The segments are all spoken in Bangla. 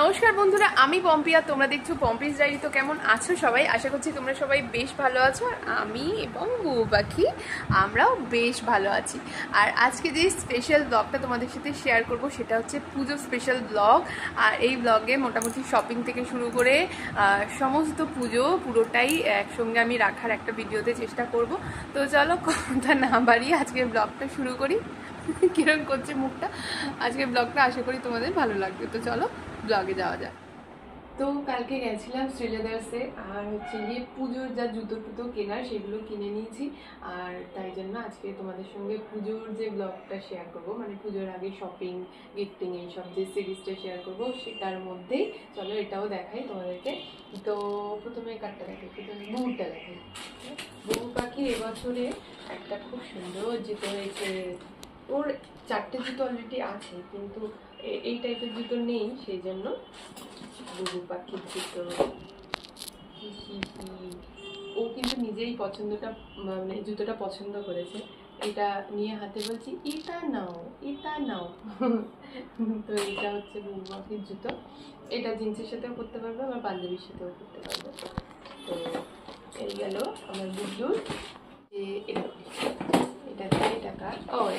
নমস্কার বন্ধুরা, আমি পম্পি আর তোমরা দেখছো পম্পিস ডায়েরি। তো কেমন আছো সবাই? আশা করছি তোমরা সবাই বেশ ভালো আছো। আর আমি এবং বুবু পাখি আমরাও বেশ ভালো আছি। আর আজকে যে স্পেশাল ব্লগটা তোমাদের সাথে শেয়ার করব সেটা হচ্ছে পুজো স্পেশাল ব্লগ। আর এই ব্লগে মোটামুটি শপিং থেকে শুরু করে সমস্ত পুজো পুরোটাই একসঙ্গে আমি রাখার একটা ভিডিওতে চেষ্টা করব। তো চলো কথা না বাড়িয়ে আজকে ব্লগটা শুরু করি। কিরম করছে মুখটা। আজকে ব্লগটা আশা করি তোমাদের ভালো লাগবে। তো চলো ব্লগে যাওয়া যাক। তো কালকে গেছিলাম শ্রীলেদার্সে, আর হচ্ছে গিয়ে পুজোর যা জুতো টুতো কেনার সেগুলো কিনে নিয়েছি। আর তাই জন্য আজকে তোমাদের সঙ্গে পুজোর যে ব্লগটা শেয়ার করব, মানে পুজোর আগে শপিং গিফটিং এইসব যে সিরিজটা শেয়ার করব সেটার মধ্যেই চলো এটাও দেখাই তোমাদেরকে। তো প্রথমে কাটটা দেখাই, প্রথমে বুবুরটা দেখাই। বুবু পাখি এবছরে একটা খুব সুন্দর জুতো হয়েছে। ওর চারটে জুতো অলরেডি আছে, কিন্তু এই টাইপের জুতো নেই, সেই জন্য বুবু পাখির জুতো। ও কিন্তু নিজেই পছন্দটা, মানে জুতোটা পছন্দ করেছে। এটা নিয়ে হাতে বলছি এটা নাও এটা নাও। তো এটা হচ্ছে বুবু পাখির জুতো। এটা জিন্সের সাথেও পরতে পারবে, আমার পাঞ্জাবির সাথেও পরতে পারবে। তো এই গেল আমার বুবুর যে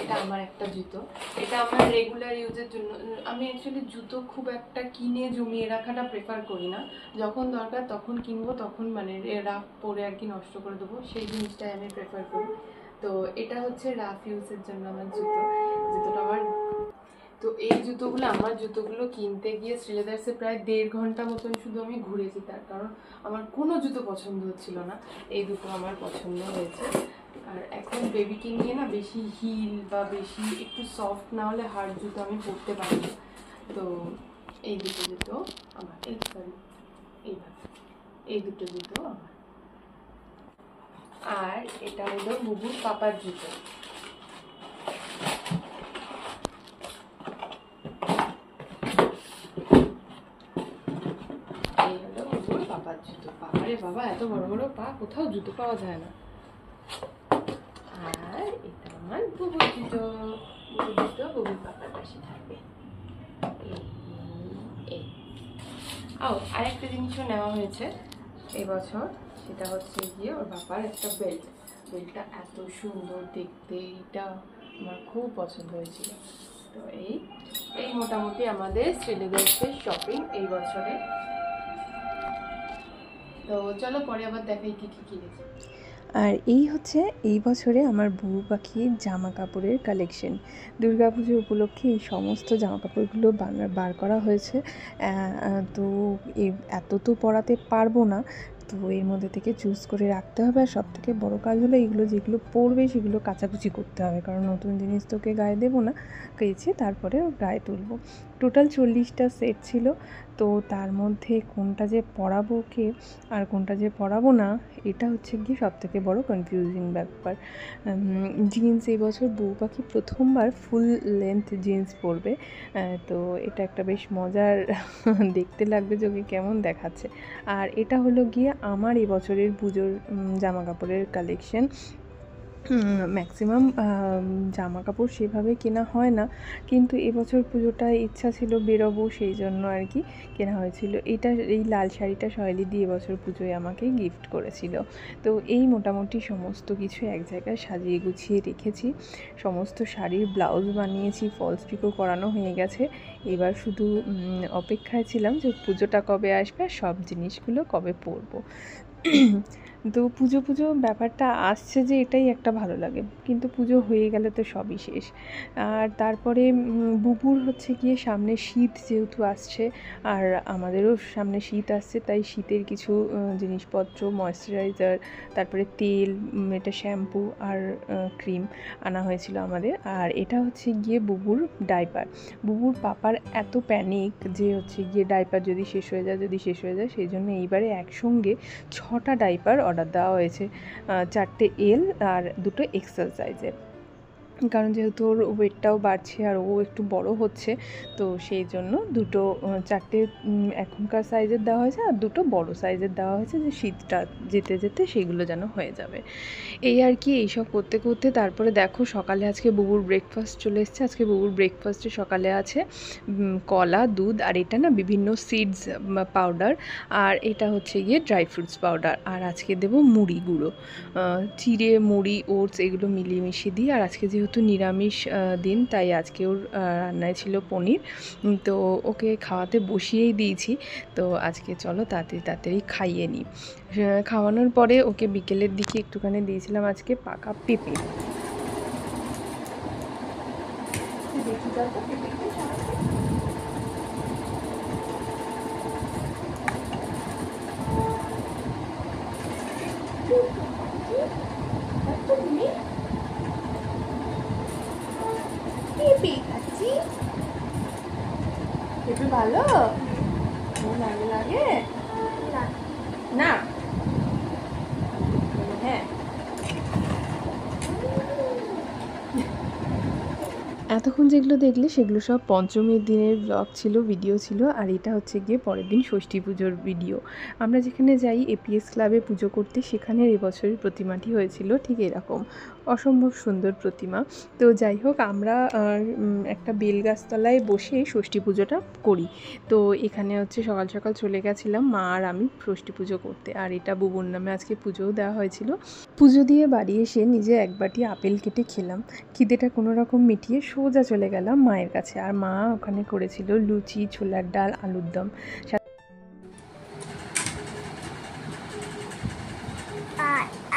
এটা আমার একটা জুতো। এটা আমার রেগুলার ইউজের জন্য। আমি অ্যাকচুয়ালি জুতো খুব একটা কিনে জমিয়ে রাখাটা প্রেফার করি না। যখন দরকার তখন কিনবো, তখন মানে রাফ পরে আর কি নষ্ট করে দেবো, সেই জিনিসটাই আমি প্রেফার করি। তো এটা হচ্ছে রাফ ইউজের জন্য আমার জুতোটা আমার। তো এই জুতোগুলো কিনতে গিয়ে শ্রীলেদার্সে প্রায় 1.5 ঘন্টা মতন শুধু আমি ঘুরেছি, তার কারণ আমার কোনো জুতো পছন্দ হচ্ছিল না। এই দুটো আমার পছন্দ হয়েছে। আর এখন বেবিকে নিয়ে না বেশি হিল বা বেশি একটু সফট না হলে হার্ড জুতো আমি পরতে পারি না। তো এই দুটো জুতো আমার, এই দুটো জুতো আমার। আর এটা হলো বুবুর পাপার জুতো। এই হলো বুবুর পাপার জুতো। বাবারে বাবা, এত বড় বড় পা, কোথাও জুতো পাওয়া যায় না। আর এটা আমার বুবুর জুতো। বুবুর পাপার পাশে থাকবে। আরেকটা জিনিসও নেওয়া হয়েছে এবছর, সেটা হচ্ছে গিয়ে ওর বাবার একটা বেল্টটা এত সুন্দর দেখতে, এটা আমার খুব পছন্দ হয়েছিল। তো এই মোটামুটি আমাদের শ্রীলেদার্সের শপিং এই বছরে। তো চলো পরে আবার দেখাই কি কি কিনেছি। আর এই হচ্ছে এই বছরে আমার বুবু পাখির জামা কাপড়ের কালেকশন। দুর্গাপুজো উপলক্ষে এই সমস্ত জামা কাপড়গুলো বার করা হয়েছে। তো এত তো পরাতে পারবো না, তো এর মধ্যে থেকে চুজ করে রাখতে হবে। আর সবথেকে বড় কাজ হলো এইগুলো যেগুলো পরবে সেগুলো কাচাকুচি করতে হবে, কারণ নতুন জিনিস তোকে গায়ে দেবো না, কেচে তারপরে গায়ে তুলবো। টোটাল 40টা সেট ছিল। তো তার মধ্যে কোনটা যে পরাবো ওকে আর কোনটা যে পরাবো না, এটা হচ্ছে গিয়ে সবথেকে বড় কনফিউজিং ব্যাপার। জিন্স এই বছর বউ পাখি প্রথমবার ফুল লেন্থ জিন্স পরবে। তো এটা একটা বেশ মজার দেখতে লাগবে যে ওকে কেমন দেখাচ্ছে। আর এটা হলো গিয়ে আমার এবছরের পুজোর জামা কাপড়ের কালেকশন। ম্যাক্সিমাম জামা কাপড় সেভাবে কেনা হয় না, কিন্তু এবছর পুজোটা ইচ্ছা ছিল বেরোবো, সেই জন্য আর কি কেনা হয়েছিল। এই লাল শাড়িটা সহেলি দিয়ে এবছর পুজোয় আমাকে গিফট করেছিল। তো এই মোটামুটি সমস্ত কিছু এক জায়গায় সাজিয়ে গুছিয়ে রেখেছি। সমস্ত শাড়ির ব্লাউজ বানিয়েছি, ফলস পিকো করানো হয়ে গেছে। এবার শুধু অপেক্ষায় ছিলাম যে পুজোটা কবে আসবে আর সব জিনিসগুলো কবে পরবো। তো পুজো ব্যাপারটা আসছে যে এটাই একটা ভালো লাগে, কিন্তু পুজো হয়ে গেলে তো সবই শেষ। আর তারপরে বুবুর হচ্ছে গিয়ে সামনে শীত যেহেতু আসছে, আর আমাদেরও সামনে শীত আসছে, তাই শীতের কিছু জিনিসপত্র, ময়েশ্চারাইজার, তারপরে তেল, এটা শ্যাম্পু আর ক্রিম আনা হয়েছিল আমাদের। আর এটা হচ্ছে গিয়ে বুবুর ডাইপার। বুবুর পাপার এত প্যানিক যে হচ্ছে গিয়ে ডাইপার যদি শেষ হয়ে যায়, সেই জন্য এইবারে একসঙ্গে 6টা ডাইপার অর্ডার দেওয়া হয়েছে, 4টে এল আর 2টো এক্সেল সাইজের। কারণ যেহেতু ওর ওয়েটটাও বাড়ছে আর ও একটু বড় হচ্ছে, তো সেই জন্য দুটো 4টে এখনকার সাইজের দেওয়া হয়েছে আর দুটো বড় সাইজের দেওয়া হয়েছে, যে শীতটা যেতে যেতে সেগুলো যেন হয়ে যাবে। এই আর কি, এইসব করতে করতে তারপরে দেখো সকালে আজকে বুবুর ব্রেকফাস্ট চলে এসছে। আজকে বুবুর ব্রেকফাস্টে সকালে আছে কলা, দুধ, আর এটা না বিভিন্ন সিডস পাউডার, আর এটা হচ্ছে গিয়ে ড্রাই ফ্রুটস পাউডার, আর আজকে দেবো মুড়ি গুঁড়ো, চিড়ে, মুড়ি, ওটস এগুলো মিলিয়ে মিশিয়ে দিই। আর আজকে যেহেতু নিরামিষ দিন, তাই আজকে ওর রান্নায় ছিল পনির, তো ওকে খাওয়াতে বসিয়েই দিয়েছি। তো আজকে চলো তাড়াতাড়ি তাড়াতাড়ি খাইয়ে নিই। খাওয়ানোর পরে ওকে বিকেলের দিকে একটুখানি দিয়েছিলাম আজকে পাকা পেঁপে। পেঁপে ভালো লাগে না? হ্যাঁ, এতক্ষণ যেগুলো দেখলে সেগুলো সব পঞ্চমীর দিনের ব্লগ ছিল, ভিডিও ছিল, আর এটা হচ্ছে গিয়ে পরের দিন ষষ্ঠী পুজোর ভিডিও। আমরা যেখানে যাই এপিএস ক্লাবে পুজো করতে, সেখানে এবছরের প্রতিমাটি হয়েছিল ঠিক এরকম, অসম্ভব সুন্দর প্রতিমা। তো যাই হোক, আমরা একটা বেলগাছতলায় বসে ষষ্ঠী পুজোটা করি। তো এখানে হচ্ছে সকাল সকাল চলে গেছিলাম মা আর আমি ষষ্ঠী পুজো করতে, আর এটা বুবুর নামে আজকে পুজোও দেওয়া হয়েছিল। পুজো দিয়ে বাড়ি এসে নিজে এক বাটি আপেল কেটে খেলাম, খিদেটা কোনো রকম মিটিয়ে সোজা চলে গেলাম মায়ের কাছে। আর মা ওখানে করেছিল লুচি, ছোলার ডাল, আলুর দম।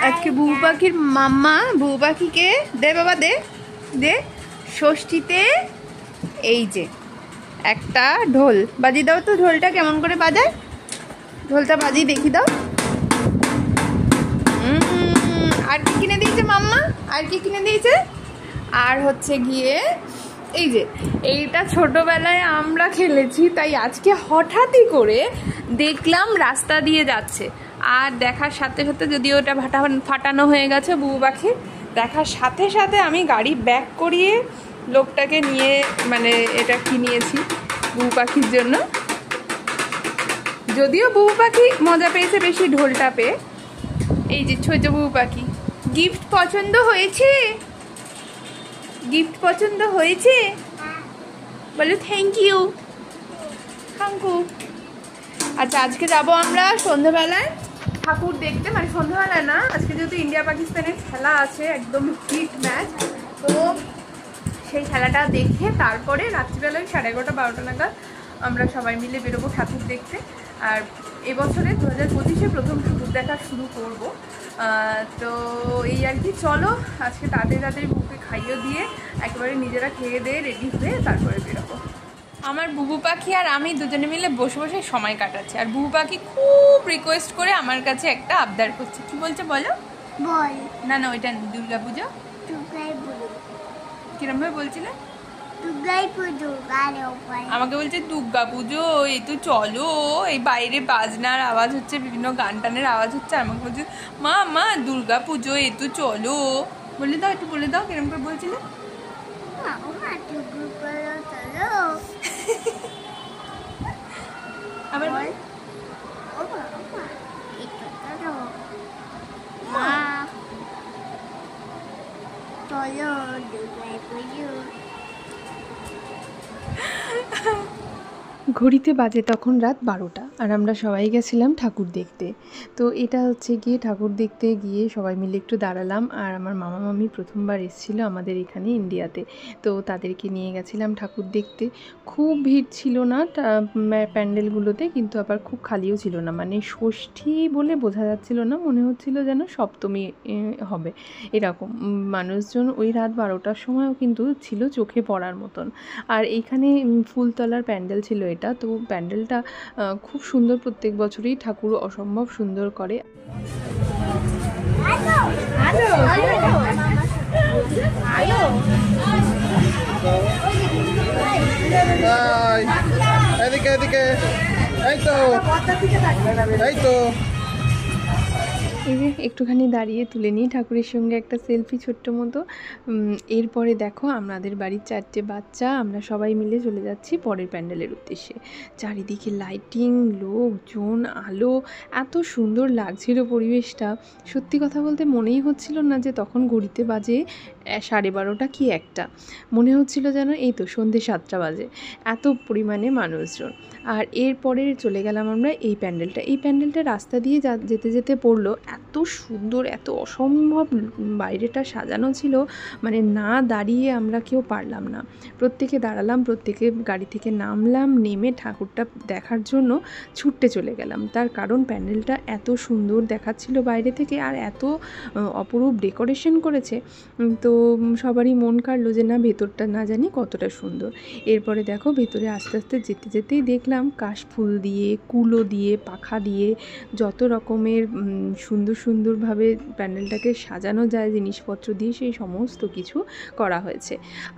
আজকে বুবু পাখির মাম্মা, বুবু পাখিকে দে বাবা, দে দে ষষ্ঠীতে এই যে একটা ঢোল বাজিয়ে দাও তো। ঢোলটা কেমন করে বাজায়? ঢোলটা বাজিয়ে দেখি দাও। আর কি কিনে দিয়েছে মাম্মা? আর কি কিনে দিয়েছে? আর হচ্ছে গিয়ে এই যে এইটা ছোটবেলায় আমরা খেলেছি, তাই আজকে হঠাৎই করে দেখলাম রাস্তা দিয়ে যাচ্ছে, আর দেখার সাথে সাথে, যদিও ওটা ফাটানো হয়ে গেছে বুবু পাখির, দেখার সাথে সাথে আমি গাড়ি ব্যাক করিয়ে লোকটাকে নিয়ে, মানে এটা কিনিয়েছি বুবু পাখির জন্য। যদিও বুবু পাখি মজা পেয়েছে বেশি ঢোলটা পেয়ে। এই যে ছোট বুবু পাখি, গিফট পছন্দ হয়েছে? গিফট পছন্দ হয়েছে? বলো থ্যাংক ইউ। Thank you. আচ্ছা, আজকে যাবো আমরা সন্ধ্যাবেলায় ঠাকুর দেখতে, মানে সন্ধ্যাবেলায় না, আজকে যেহেতু ইন্ডিয়া পাকিস্তানের খেলা আছে, একদম হিট ম্যাচ, তো সেই খেলাটা দেখে তারপরে রাত্রিবেলায় 11:30-12টা নাগাদ আমরা সবাই মিলে বেরোবো ঠাকুর দেখতে। আর এবছরে 2025-এ প্রথম ঠাকুর দেখা শুরু করব। তো এই আর কি, চলো আজকে তাড়াতাড়ি তাড়াতাড়ি বুবুকে খাইয়ে দিয়ে একেবারে নিজেরা খেয়ে দিয়ে রেডি হয়ে তারপরে বেরোবো। আমার বুবু পাখি আর আমি দুজনে মিলে বসে বসে সময় কাটাচ্ছি, আর বুবু পাখি খুব রিকোয়েস্ট করে আমার কাছে একটা আবদার করছে। কি বলছে বলো? বল। না না, ওইটা দুর্গা পুজো। কিরম ভাবে বলছিলে? আমাকে বলছে দুর্গা পুজো, এই তো চলো, এই বাইরে বাজনার আওয়াজ হচ্ছে, বিভিন্ন গান টানের আওয়াজ হচ্ছে, আমাকে বলছে মা মা দুর্গা পুজো, এই তো চলো। বলে দাও, একটু বলে দাও কিরম করে বলছিলে। আবার ঘড়িতে বাজে তখন রাত 12টা, আর আমরা সবাই গেছিলাম ঠাকুর দেখতে। তো এটা হচ্ছে গিয়ে ঠাকুর দেখতে গিয়ে সবাই মিলে একটু দাঁড়ালাম, আর আমার মামা মামি প্রথমবার এসেছিল আমাদের এখানে ইন্ডিয়াতে, তো তাদেরকে নিয়ে গেছিলাম ঠাকুর দেখতে। খুব ভিড় ছিল না প্যান্ডেলগুলোতে, কিন্তু আবার খুব খালিও ছিল না, মানে ষষ্ঠী বলে বোঝা যাচ্ছিল না, মনে হচ্ছিল যেন সপ্তমী হবে এরকম মানুষজন। ওই রাত 12টার সময়ও কিন্তু ছিল চোখে পড়ার মতন। আর এইখানে ফুলতলার প্যান্ডেল ছিল এটা, তো প্যান্ডেলটা খুব সুন্দর, প্রত্যেক বছরই ঠাকুর অসম্ভব সুন্দর করে। এদিকে এদিকে, এই তো এই তো এই যে একটুখানি দাঁড়িয়ে তুলে নিই ঠাকুরের সঙ্গে একটা সেলফি ছোট্ট মতো। এরপরে দেখো আমাদের বাড়ির 4টে বাচ্চা, আমরা সবাই মিলে চলে যাচ্ছি পরের প্যান্ডেলের উদ্দেশ্যে। চারিদিকে লাইটিং, লোকজন, আলো, এত সুন্দর লাগছিল পরিবেশটা। সত্যি কথা বলতে মনেই হচ্ছিল না যে তখন ঘড়িতে বাজে 12:30 কি 1টা, মনে হচ্ছিল যেন এই তো সন্ধ্যে 7টা বাজে, এত পরিমাণে মানুষজন। আর এরপরে চলে গেলাম আমরা এই প্যান্ডেলটা রাস্তা দিয়ে যেতে যেতে পড়লো, এত সুন্দর, এত অসম্ভব বাইরেটা সাজানো ছিল, মানে না দাঁড়িয়ে আমরা কেউ পারলাম না। প্রত্যেকে দাঁড়ালাম, প্রত্যেকে গাড়ি থেকে নামলাম, নেমে ঠাকুরটা দেখার জন্য ছুটতে চলে গেলাম। তার কারণ প্যান্ডেলটা এত সুন্দর দেখাচ্ছিল বাইরে থেকে, আর এত অপরূপ ডেকোরেশন করেছে, তো সবারই মন কাড়লো যে না ভেতরটা না জানি কতটা সুন্দর। এরপরে দেখো ভেতরে আস্তে আস্তে যেতে যেতেই দেখলাম কাশফুল দিয়ে, কুলো দিয়ে, পাখা দিয়ে, যত রকমের সুন্দরভাবে প্যান্ডেলটাকে সাজানো যায় জিনিসপত্র দিয়ে, সেই সমস্ত কিছু করা হয়েছে।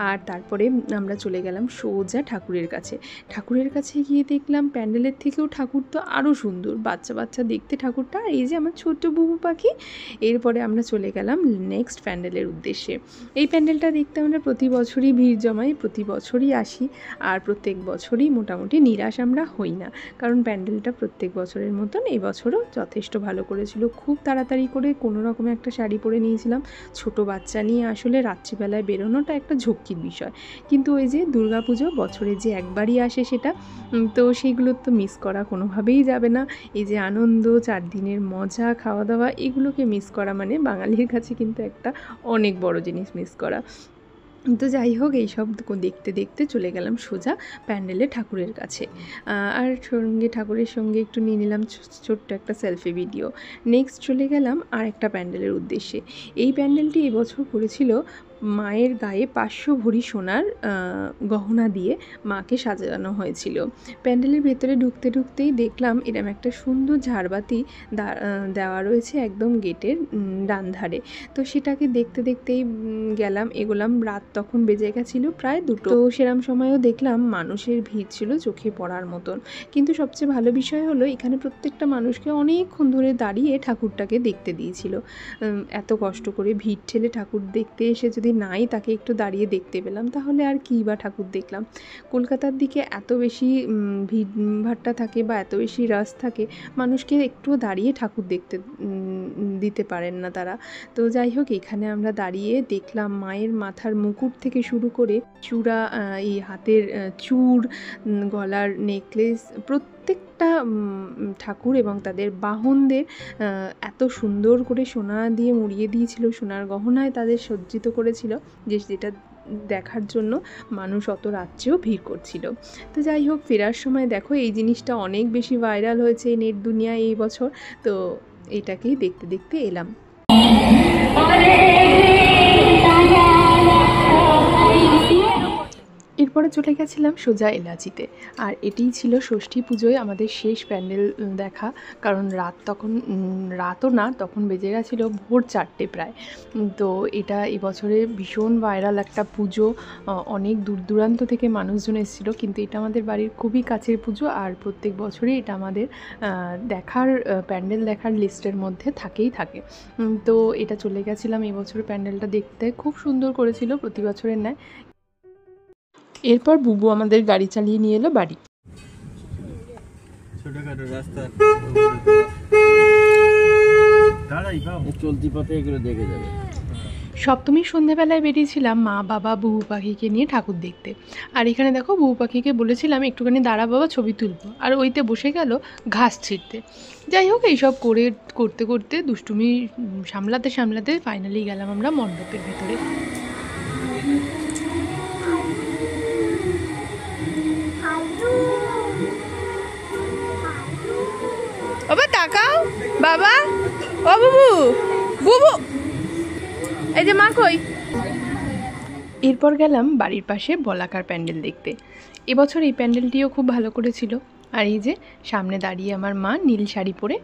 আর তারপরে আমরা চলে গেলাম সোজা ঠাকুরের কাছে গিয়ে দেখলাম প্যান্ডেলের থেকেও ঠাকুর তো আরও সুন্দর, বাচ্চা দেখতে ঠাকুরটা। আর এই যে আমার ছোট্ট বুবু পাখি। এরপরে আমরা চলে গেলাম নেক্সট প্যান্ডেলের উদ্দেশ্যে। এই প্যান্ডেলটা দেখতে আমরা প্রতি বছরই ভিড় জমাই, প্রতি বছরই আসি, আর প্রত্যেক বছরই মোটামুটি নিরাশ আমরা হই না, কারণ প্যান্ডেলটা প্রত্যেক বছরের মতন এই বছরও যথেষ্ট ভালো করেছিল। খুব তাড়াতাড়ি করে কোনো রকমে একটা শাড়ি পরে নিয়েছিলাম। ছোট বাচ্চা নিয়ে আসলে রাত্রিবেলায় বেরোনোটা একটা ঝক্কির বিষয়, কিন্তু ওই যে দুর্গাপুজো বছরে যে একবারই আসে সেটা, তো সেইগুলো তো মিস করা কোনোভাবেই যাবে না। এই যে আনন্দ, 4 দিনের মজা, খাওয়া দাওয়া, এগুলোকে মিস করা মানে বাঙালির কাছে কিন্তু একটা অনেক বড় জিনিস মিস করা। তো যাই হোক, এইসব দেখতে দেখতে চলে গেলাম সোজা প্যান্ডেলে ঠাকুরের কাছে, আর ঠাকুরের সঙ্গে একটু নিয়ে নিলাম ছোট্ট একটা সেলফি ভিডিও। নেক্সট চলে গেলাম আর একটা প্যান্ডেলের উদ্দেশ্যে। এই প্যান্ডেলটি এবছর করেছিল মায়ের গায়ে 500 ভরি সোনার গহনা দিয়ে মাকে সাজানো হয়েছিল। প্যান্ডেলের ভেতরে ঢুকতেই দেখলাম এরম একটা সুন্দর ঝাড়বাতি দেওয়া রয়েছে একদম গেটের ডান ধারে। তো সেটাকে দেখতেই এগোলাম। রাত তখন বেজে গেছিলো প্রায় 2টো। তো সেরম সময়ও দেখলাম মানুষের ভিড় ছিল চোখে পড়ার মতন। কিন্তু সবচেয়ে ভালো বিষয় হলো এখানে প্রত্যেকটা মানুষকে অনেকক্ষণ ধরে দাঁড়িয়ে ঠাকুরটাকে দেখতে দিয়েছিল। এত কষ্ট করে ভিড় ঠেলে ঠাকুর দেখতে এসে যদি নাই তাকে একটু দাঁড়িয়ে দেখতে পেলাম, তাহলে আর কী বা ঠাকুর দেখলাম। কলকাতার দিকে এত বেশি ভিড়ভাট্টা থাকে বা এত বেশি রাশ থাকে, মানুষকে একটুও দাঁড়িয়ে ঠাকুর দেখতে দিতে পারেন না তারা। তো যাই হোক, এখানে আমরা দাঁড়িয়ে দেখলাম মায়ের মাথার মুকুট থেকে শুরু করে চূড়া, এই হাতের চূড়, গলার নেকলেস, প্রত্যেকটা ঠাকুর এবং তাদের বাহনদের এত সুন্দর করে সোনা দিয়ে মুড়িয়ে দিয়েছিল, সোনার গহনায় তাদের সজ্জিত করেছিল, যেটা দেখার জন্য মানুষ অত রাত্রেও ভিড় করছিল। তো যাই হোক, ফেরার সময় দেখো এই জিনিসটা অনেক বেশি ভাইরাল হয়েছে নেট দুনিয়ায় এই বছর, তো এটাকেই দেখতে এলাম। এরপরে চলে গেছিলাম সোজা এলাচিতে, আর এটিই ছিল ষষ্ঠী পুজোয় আমাদের শেষ প্যান্ডেল দেখা, কারণ রাতও না, তখন বেজে গেছিলো ভোর 4টে প্রায়। তো এটা এবছরে ভীষণ ভাইরাল একটা পুজো, অনেক দূর দূরান্ত থেকে মানুষজন এসেছিলো, কিন্তু এটা আমাদের বাড়ির খুবই কাছের পুজো, আর প্রত্যেক বছরই এটা আমাদের প্যান্ডেল দেখার লিস্টের মধ্যে থাকে। তো এটা চলে গেছিলাম এবছরের প্যান্ডেলটা দেখতে, খুব সুন্দর করেছিল প্রতি বছরের ন্যায়। এরপর বুবু আমাদের গাড়ি চালিয়ে নিয়ে এলো বাড়ি। ছোটখাটো রাস্তা চলতি পথে এগুলো দেখে যাবে। সপ্তমীর সন্ধ্যাবেলায় বেরিয়েছিলাম মা, বাবা, বুবু পাখিকে নিয়ে ঠাকুর দেখতে। আর এখানে দেখো বুবু পাখিকে বলেছিলাম একটুখানি দাঁড়া বাবা, ছবি তুলবো, আর ওইতে বসে গেল ঘাস ছিঁড়তে। যাই হোক, এইসব করতে দুষ্টুমি সামলাতে ফাইনালি গেলাম আমরা মণ্ডপের ভেতরে। বাবা তাকাও, বাবা, ও বুবু, এই যে মা কই। এরপর গেলাম বাড়ির পাশে বলাকার প্যান্ডেল দেখতে। এবছর এই প্যান্ডেলটিও খুব ভালো করেছিল। আর এই যে সামনে দাঁড়িয়ে আমার মা নীল শাড়ি পরে,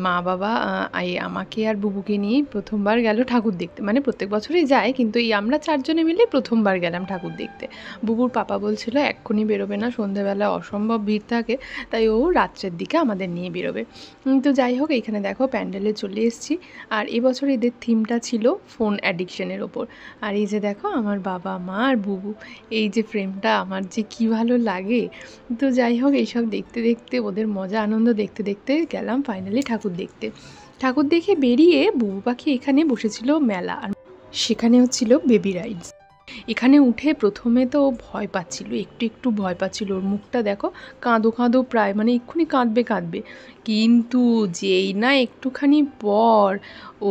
মা বাবা আমাকে আর বুবুকে নিয়েই প্রথমবার গেল ঠাকুর দেখতে। মানে প্রত্যেক বছরই যায়, কিন্তু এই আমরা চারজনে মিলে প্রথমবার গেলাম ঠাকুর দেখতে। বুবুর পাপা বলছিল এক্ষুনি বেরোবে না, সন্ধেবেলা অসম্ভব ভিড় থাকে, তাই ও রাত্রের দিকে আমাদের নিয়ে বেরোবে। তো যাই হোক, এইখানে দেখো প্যান্ডেলে চলে এসেছি। আর এবছর এদের থিমটা ছিল ফোন অ্যাডিকশনের ওপর। আর এই যে দেখো আমার বাবা মা আর বুবু, এই যে ফ্রেমটা আমার যে কী ভালো লাগে। তো যাই হোক, এইসব দেখতে দেখতে ওদের মজা আনন্দ দেখতে দেখতে গেলাম ফাইনালি ঠাকুর দেখতে। ঠাকুর দেখে বেরিয়ে বুবু পাখি এখানে বসেছিল মেলা, আর সেখানে হচ্ছিল বেবি রাইডস। এখানে উঠে প্রথমে তো ভয় পাচ্ছিল, একটু ভয় পাচ্ছিল। ওর মুখটা দেখো কাঁদো কাঁদো প্রায়, মানে এক্ষুনি কাঁদবে। কিন্তু যেই না একটুখানি পর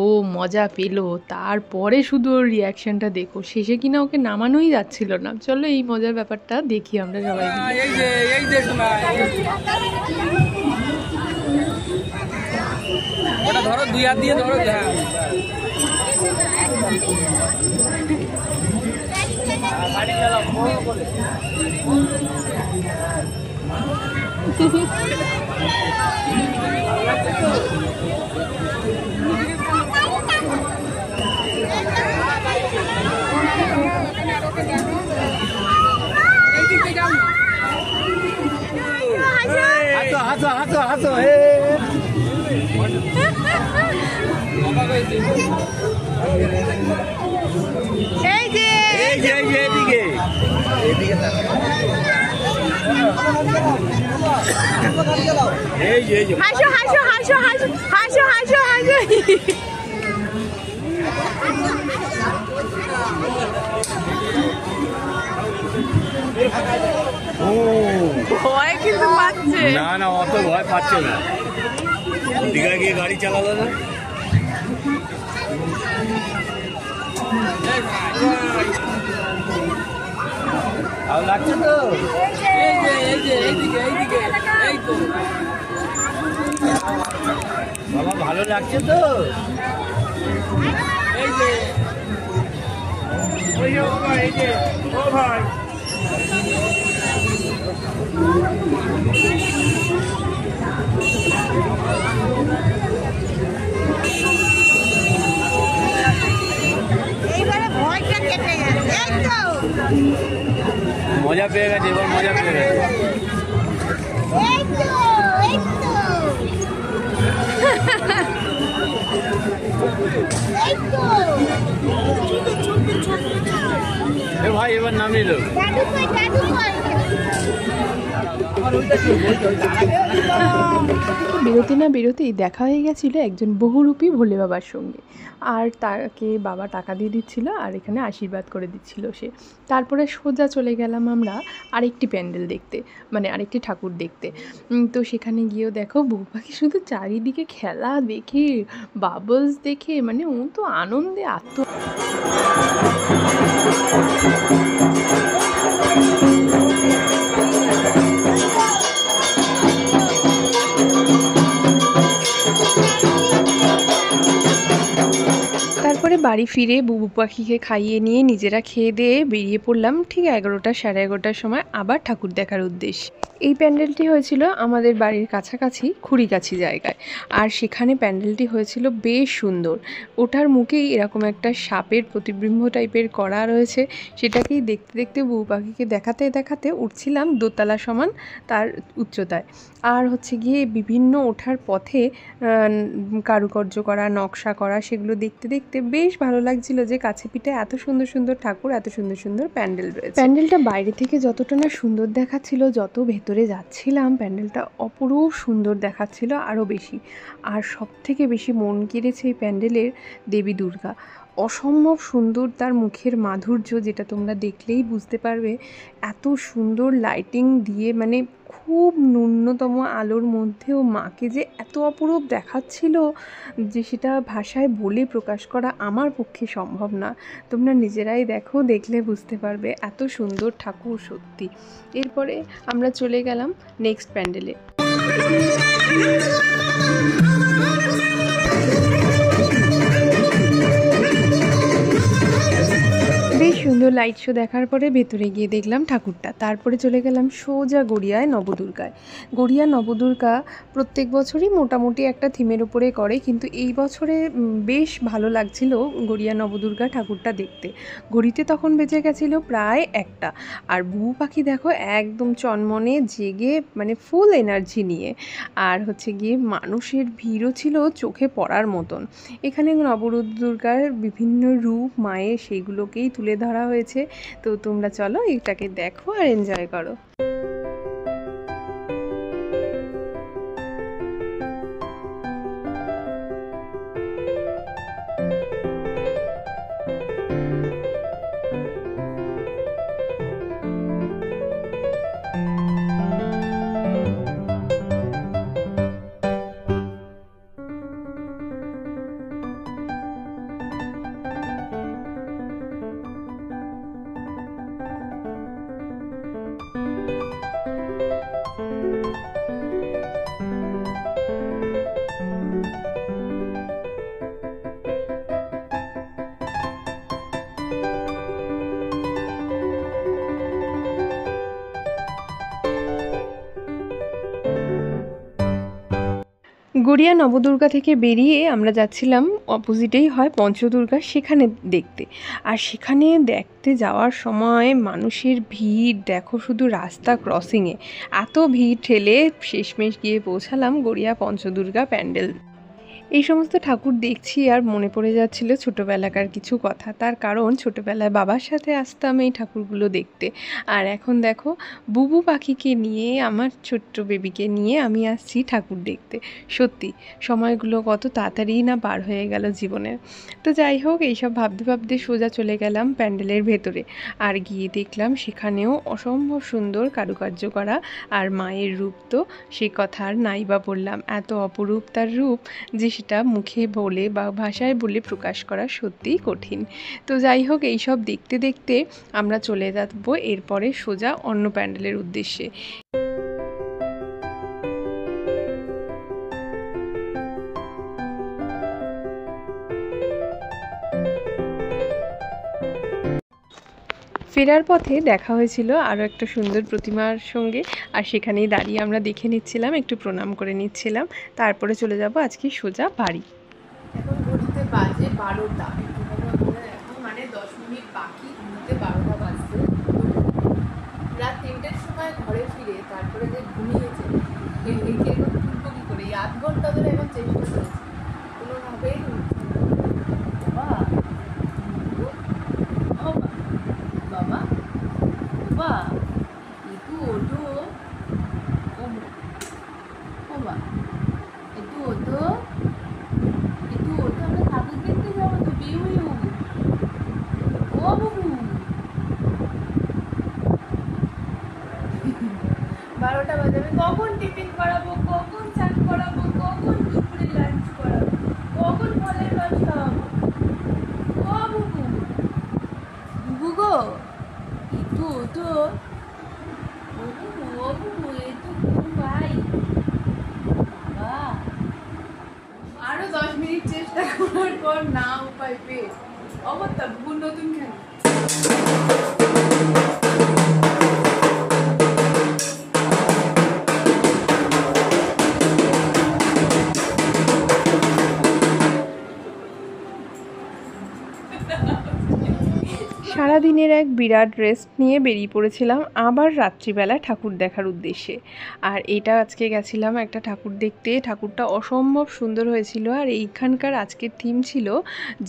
ও মজা পেলো, তারপরে শুধু ওর রিয়াকশানটা দেখো। শেষে কিনা ওকে নামানোই যাচ্ছিল না। চলো এই মজার ব্যাপারটা দেখি আমরা সবাই ওটা ধরো, 2 হাত দিয়ে ধরো। গাড়ি চালাও বড় করে। হাসো এদিকে হাসো। ভয় কিন্তু পাচ্ছে না, অত ভয় পাচ্ছে না। দীঘা গিয়ে গাড়ি চালালো না। ভালো লাগছে তো? এই তো বাবা, ভালো লাগছে তো? এই যে ও ভাই, মজা পেয়ে গেছে, এবার মজা পেয়ে গেছে। ভাই এবার নামিয়ে দেবো। বেরোতে না বেরোতেই দেখা হয়ে গেছিলো একজন বহুরূপী ভোলে বাবার সঙ্গে। আর তাকে বাবা টাকা দিয়ে দিচ্ছিল, আর এখানে আশীর্বাদ করে দিচ্ছিল সে। তারপরে সোজা চলে গেলাম আমরা আরেকটি প্যান্ডেল দেখতে, মানে আরেকটি ঠাকুর দেখতে। তো সেখানে গিয়েও দেখো বউ পাখি শুধু চারিদিকে খেলা দেখে, বাবলস দেখে, মানে ও তো আনন্দে তারপরে বাড়ি ফিরে বুবু পাখিকে খাইয়ে নিয়ে নিজেরা খেয়ে দিয়ে বেরিয়ে পড়লাম ঠিক 11টা সাড়ে 11টার সময় আবার ঠাকুর দেখার উদ্দেশ্যে। এই প্যান্ডেলটি হয়েছিল আমাদের বাড়ির কাছাকাছি খুঁড়িগাছি জায়গায়, আর সেখানে প্যান্ডেলটি হয়েছিল বেশ সুন্দর। ওটার মুখেই এরকম একটা সাপের প্রতিবিম্ব টাইপের করা রয়েছে, সেটাকেই দেখতে দেখতে বুবু পাখিকে দেখাতে দেখাতে উঠছিলাম দোতলা সমান তার উচ্চতায়। আর হচ্ছে গিয়ে বিভিন্ন ওঠার পথে কারুকার্য করা, নকশা করা, সেগুলো দেখতে দেখতে বেশ ভালো লাগছিল যে কাছে পিঠে এত সুন্দর সুন্দর ঠাকুর, এত সুন্দর সুন্দর প্যান্ডেল রয়েছে। প্যান্ডেলটা বাইরে থেকে যতটা না সুন্দর দেখাচ্ছিল, যত ভেতরে যাচ্ছিলাম প্যান্ডেলটা অপরূপ সুন্দর দেখাচ্ছিল আরও বেশি। আর সব থেকে বেশি মন কেড়েছে এই প্যান্ডেলের দেবী দুর্গা। অসম্ভব সুন্দর তার মুখের মাধুর্য, যেটা তোমরা দেখলেই বুঝতে পারবে। এত সুন্দর লাইটিং দিয়ে, মানে খুব ন্যূনতম আলোর মধ্যেও মাকে যে এত অপরূপ দেখাচ্ছিল যে সেটা ভাষায় বলে প্রকাশ করা আমার পক্ষে সম্ভব না। তোমরা নিজেরাই দেখো, দেখলে বুঝতে পারবে এত সুন্দর ঠাকুর সত্যি। এরপরে আমরা চলে গেলাম নেক্সট প্যান্ডেলে। বেশ সুন্দর লাইট শো দেখার পরে ভেতরে গিয়ে দেখলাম ঠাকুরটা, তারপরে চলে গেলাম সোজা গড়িয়ায় নবদুর্গায়। গড়িয়া নবদুর্গা প্রত্যেক বছরই মোটামুটি একটা থিমের উপরে করে, কিন্তু এই বছরে বেশ ভালো লাগছিল গড়িয়া নবদুর্গা ঠাকুরটা দেখতে। ঘড়িতে তখন বেজে গেছিলো প্রায় 1টা, আর বুবু পাখি দেখো একদম চনমনে জেগে, মানে ফুল এনার্জি নিয়ে। আর হচ্ছে গিয়ে মানুষের ভিড়ও ছিল চোখে পড়ার মতন। এখানে নবদুর্গার বিভিন্ন রূপ মায়ের, সেইগুলোকেই তুলে ধরা হয়েছে। তো তোমরা চলো এটাকে দেখো আর এনজয় করো। গড়িয়া নবদুর্গা থেকে বেরিয়ে আমরা যাচ্ছিলাম অপোজিটেই হয় পঞ্চদুর্গা, সেখানে দেখতে। আর সেখানে দেখতে যাওয়ার সময় মানুষের ভিড় দেখো, শুধু রাস্তা ক্রসিংয়ে এত ভিড় ঠেলে শেষমেশ গিয়ে পৌঁছালাম গড়িয়া পঞ্চদুর্গা প্যান্ডেল। এই সমস্ত ঠাকুর দেখছি আর মনে পড়ে যাচ্ছিল ছোটোবেলাকার কিছু কথা। তার কারণ ছোটোবেলায় বাবার সাথে আসতাম এই ঠাকুরগুলো দেখতে, আর এখন দেখো বুবু পাখিকে নিয়ে, আমার ছোট্ট বেবিকে নিয়ে আমি আসছি ঠাকুর দেখতে। সত্যি সময়গুলো কত তাড়াতাড়ি না পার হয়ে গেল জীবনের। তো যাই হোক, এইসব ভাবতে ভাবতে সোজা চলে গেলাম প্যান্ডেলের ভেতরে, আর গিয়ে দেখলাম সেখানেও অসম্ভব সুন্দর কারুকার্য করা। আর মায়ের রূপ তো সে কথা আর নাই বা বললাম, এত অপরূপ তার রূপ যে সেটা মুখে বলে বা ভাষায় বলে প্রকাশ করা সত্যিই কঠিন। তো যাই হোক, এইসব দেখতে দেখতে আমরা চলে যাব এরপরে সোজা অন্য প্যান্ডেলের উদ্দেশ্যে। ফেরার পথে দেখা হয়েছিল আরও একটা সুন্দর প্রতিমার সঙ্গে, আর সেখানেই দাঁড়িয়ে আমরা দেখে নিচ্ছিলাম, একটু প্রণাম করে নিচ্ছিলাম। তারপরে চলে যাব আজকে সোজা বাড়ি। এখন ঘড়িতে বাজে 12টা, এখন মানে 10 মিনিট বাকি ঘুমোতে 12টা বাজতে। রাত 3টের সময় ঘরে ফিরে তারপরে যে ঘুমিয়েছে, একে এখন তুলবো কী করে? এই 8 ঘন্টা ধরে এখন চেষ্টা করেছি, কোনোভাবেই বাবা বাবা বাবা একটু ওঠো, বাবা একটু ওঠো, একটু ওঠো, আমরা ঠাকুর দেখতে যাবো তো। বিউ ও বাবু, 12টা বাজে, আমি কখন টিফিন করাবো, কখন চান করাবো, কখন দুপুরে লাঞ্চ করাবো, কখন ফলের রস খাওয়াবো? ও বুবু, বুবু গো একটু ওঠো, ও বুবু একটু ভাই বাবা। আরো 10 মিনিট চেষ্টা করার পর না উপায় পেয়ে অবস্থা ভুল নতুন খেলা। সারাদিনের এক বিরাট রেস্ট নিয়ে বেরিয়ে পড়েছিলাম আবার রাত্রিবেলা ঠাকুর দেখার উদ্দেশ্যে। আর এটা আজকে গেছিলাম একটা ঠাকুর দেখতে, ঠাকুরটা অসম্ভব সুন্দর হয়েছিল। আর এইখানকার আজকের থিম ছিল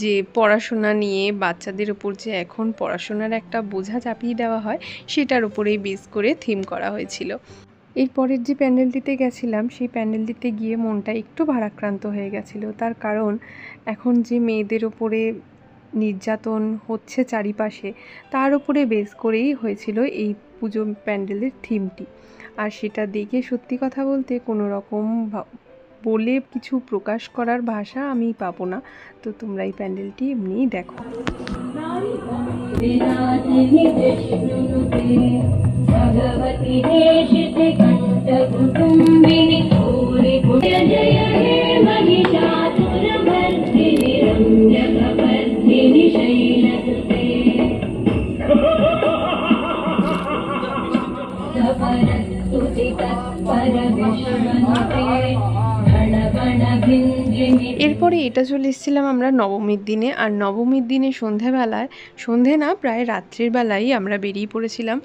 যে পড়াশোনা নিয়ে, বাচ্চাদের ওপর যে এখন পড়াশোনার একটা বোঝা চাপিয়ে দেওয়া হয়, সেটার উপরেই বেস করে থিম করা হয়েছিল। এরপরের যে প্যান্ডেলটিতে গেছিলাম, সেই প্যান্ডেলটিতে গিয়ে মনটা একটু ভারাক্রান্ত হয়ে গেছিলো। তার কারণ এখন যে মেয়েদের ওপরে নির্যাতন হচ্ছে চারিপাশে, তার উপরে বেস করেই হয়েছিল এই পুজো প্যান্ডেলের থিমটি। আর সেটা দেখে সত্যি কথা বলতে কোনো রকম বলে কিছু প্রকাশ করার ভাষা আমি পাবো না। তো তোমরা এই প্যান্ডেলটি এমনিই দেখো। এরপরে এটা চলে এসেছিলাম আমরা নবমীর দিনে। আর নবমীর দিনে সন্ধ্যাবেলায়, সন্ধে না প্রায় রাত্রির বেলায় আমরা বেরিয়ে পড়েছিলাম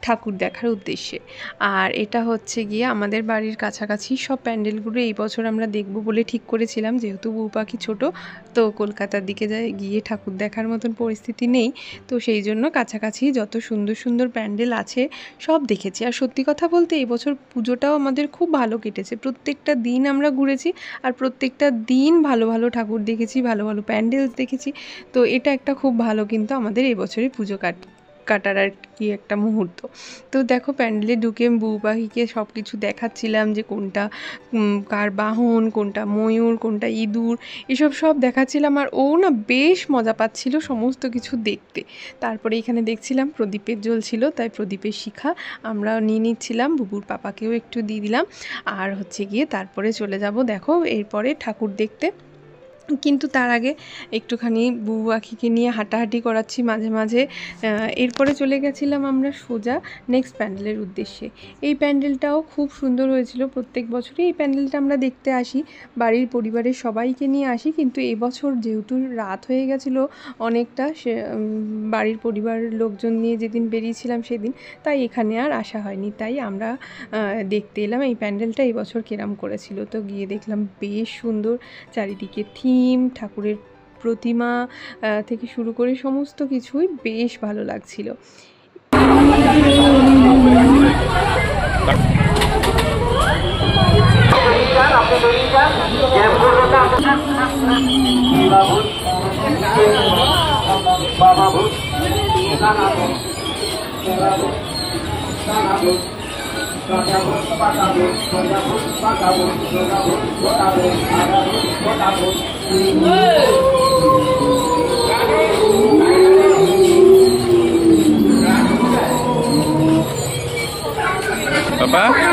ঠাকুর দেখার উদ্দেশ্যে। আর এটা হচ্ছে গিয়ে আমাদের বাড়ির কাছাকাছি সব প্যান্ডেলগুলো এই বছর আমরা দেখব বলে ঠিক করেছিলাম, যেহেতু বউ পাখি ছোটো, তো কলকাতার দিকে গিয়ে ঠাকুর দেখার মতন পরিস্থিতি নেই, তো সেই জন্য কাছাকাছি যত সুন্দর সুন্দর প্যান্ডেল আছে সব দেখেছি। আর সত্যি কথা বলতে এই বছর পুজোটাও আমাদের খুব ভালো কেটেছে, প্রত্যেকটা দিন আমরা ঘুরেছি আর প্রত্যেকটা দিন ভালো ভালো ঠাকুর দেখেছি, ভালো ভালো প্যান্ডেলস দেখেছি। তো এটা একটা খুব ভালো কিন্তু আমাদের এই বছরের পুজো কাটার আর কি একটা মুহূর্ত। তো দেখো প্যান্ডেলে ঢুকে বউ পাখিকে সব কিছু দেখাচ্ছিলাম, যে কোনটা কার বাহন, কোনটা ময়ূর, কোনটা ইঁদুর, এসব সব দেখাচ্ছিলাম। আর ও না বেশ মজা পাচ্ছিল সমস্ত কিছু দেখতে। তারপরে এখানে দেখছিলাম প্রদীপের জ্বলছিল, তাই প্রদীপের শিখা আমরা নিয়ে নিচ্ছিলাম, বুবুর পাপাকেও একটু দিয়ে দিলাম। আর হচ্ছে গিয়ে তারপরে চলে যাব দেখো এরপরে ঠাকুর দেখতে। কিন্তু তার আগে একটুখানি বুবু পাখিকে নিয়ে হাঁটাহাঁটি করাচ্ছি মাঝে মাঝে। এরপরে চলে গেছিলাম আমরা সোজা নেক্সট প্যান্ডেলের উদ্দেশ্যে। এই প্যান্ডেলটাও খুব সুন্দর হয়েছিল, প্রত্যেক বছরই এই প্যান্ডেলটা আমরা দেখতে আসি, বাড়ির পরিবারের সবাইকে নিয়ে আসি। কিন্তু এবছর যেহেতু রাত হয়ে গেছিলো অনেকটা, সে বাড়ির পরিবারের লোকজন নিয়ে যেদিন বেরিয়েছিলাম সেদিন, তাই এখানে আর আসা হয়নি। তাই আমরা দেখতে এলাম এই প্যান্ডেলটা এই বছর কেরাম করেছিল। তো গিয়ে দেখলাম বেশ সুন্দর, চারিদিকে ঠাকুরের প্রতিমা থেকে শুরু করে সমস্ত কিছুই বেশ ভালো লাগছিল। Papa?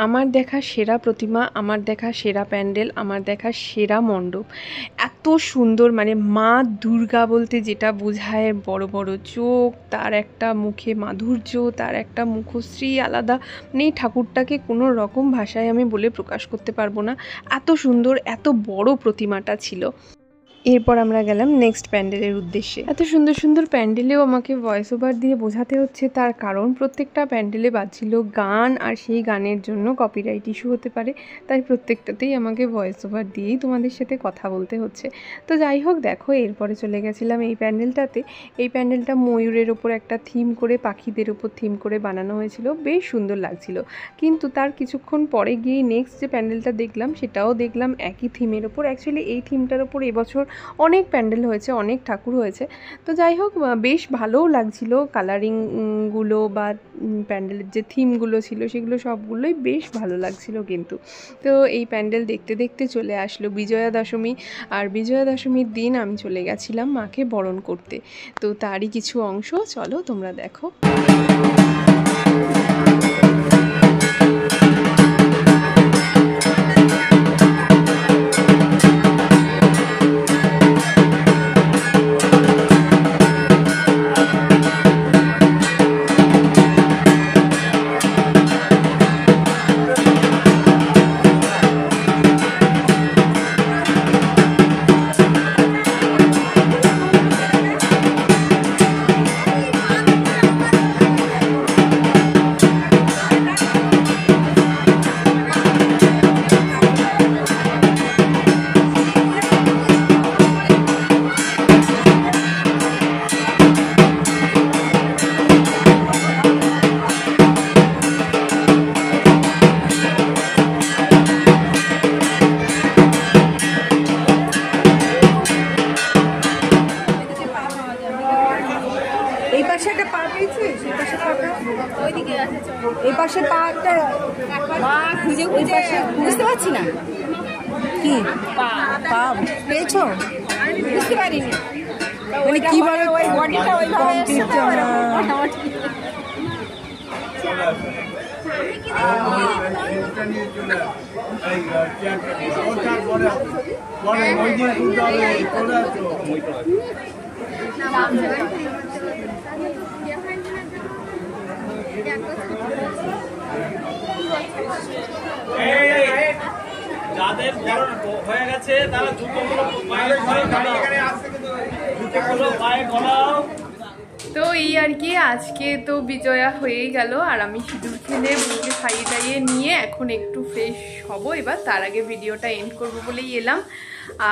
আমার দেখা সেরা প্রতিমা, আমার দেখা সেরা প্যান্ডেল, আমার দেখা সেরা মণ্ডপ। এত সুন্দর, মানে মা দুর্গা বলতে যেটা বোঝায়, বড় বড় চোখ, তার একটা মুখে মাধুর্য, তার একটা মুখশ্রী আলাদা, মানে এই ঠাকুরটাকে কোনো রকম ভাষায় আমি বলে প্রকাশ করতে পারবো না, এত সুন্দর এত বড় প্রতিমাটা ছিল। এরপর আমরা গেলাম নেক্সট প্যান্ডেলের উদ্দেশ্যে। এত সুন্দর সুন্দর প্যান্ডেলেও আমাকে ভয়েস ওভার দিয়ে বোঝাতে হচ্ছে, তার কারণ প্রত্যেকটা প্যান্ডেলে বাজছিল গান, আর সেই গানের জন্য কপিরাইট ইস্যু হতে পারে, তাই প্রত্যেকটাতেই আমাকে ভয়েস ওভার দিয়েই তোমাদের সাথে কথা বলতে হচ্ছে। তো যাই হোক, দেখো এরপরে চলে গেছিলাম এই প্যান্ডেলটাতে। এই প্যান্ডেলটা ময়ূরের ওপর একটা থিম করে, পাখিদের ওপর থিম করে বানানো হয়েছিল, বেশ সুন্দর লাগছিল। কিন্তু তার কিছুক্ষণ পরে গিয়ে নেক্সট যে প্যান্ডেলটা দেখলাম সেটাও দেখলাম একই থিমের ওপর। অ্যাকচুয়ালি এই থিমটার ওপর এবছর অনেক প্যান্ডেল হয়েছে, অনেক ঠাকুর হয়েছে। তো যাই হোক, বেশ ভালোও লাগছিল, কালারিংগুলো বা প্যান্ডেলের যে থিমগুলো ছিল সেগুলো সবগুলোই বেশ ভালো লাগছিল কিন্তু। তো এই প্যান্ডেল দেখতে দেখতে চলে আসলো বিজয়া দশমী। আর বিজয়া দশমীর দিন আমি চলে গেছিলাম মাকে বরণ করতে। তো তারই কিছু অংশ চলো তোমরা দেখো। পাশে একটা পা পেয়েছিস, এই পাশে পাটা, ওইদিকে আছে এই পাশে পাটা মা খুঁজে খুঁজে বুঝতে পারছি না কি পা পা পেয়েছো? বুঝতে পারিনি মানে কি বলে ওই বডিটা ওইভাবে কমপ্লিট যাদের হয়ে গেছে তারা জুতোগুলো পায়ে গলাও। তো এই আর কি, আজকে তো বিজয়া হয়েই গেল আর আমি সিঁদুর খেলে বুকে খাইয়ে টাইয়ে নিয়ে এখন একটু ফ্রেশ হব। এবার তার আগে ভিডিওটা এন্ড করব বলেই এলাম।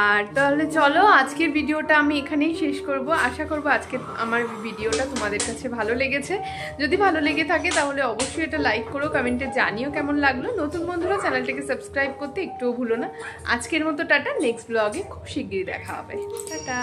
আর তাহলে চলো আজকের ভিডিওটা আমি এখানেই শেষ করব। আশা করব আজকে আমার ভিডিওটা তোমাদের কাছে ভালো লেগেছে। যদি ভালো লেগে থাকে তাহলে অবশ্যই এটা লাইক করো, কমেন্টে জানিও কেমন লাগলো। নতুন বন্ধুরা চ্যানেলটাকে সাবস্ক্রাইব করতে একটুও ভুলো না। আজকের মতো টাটা, নেক্সট ব্লগে খুব শিগগিরই দেখা হবে। টাটা।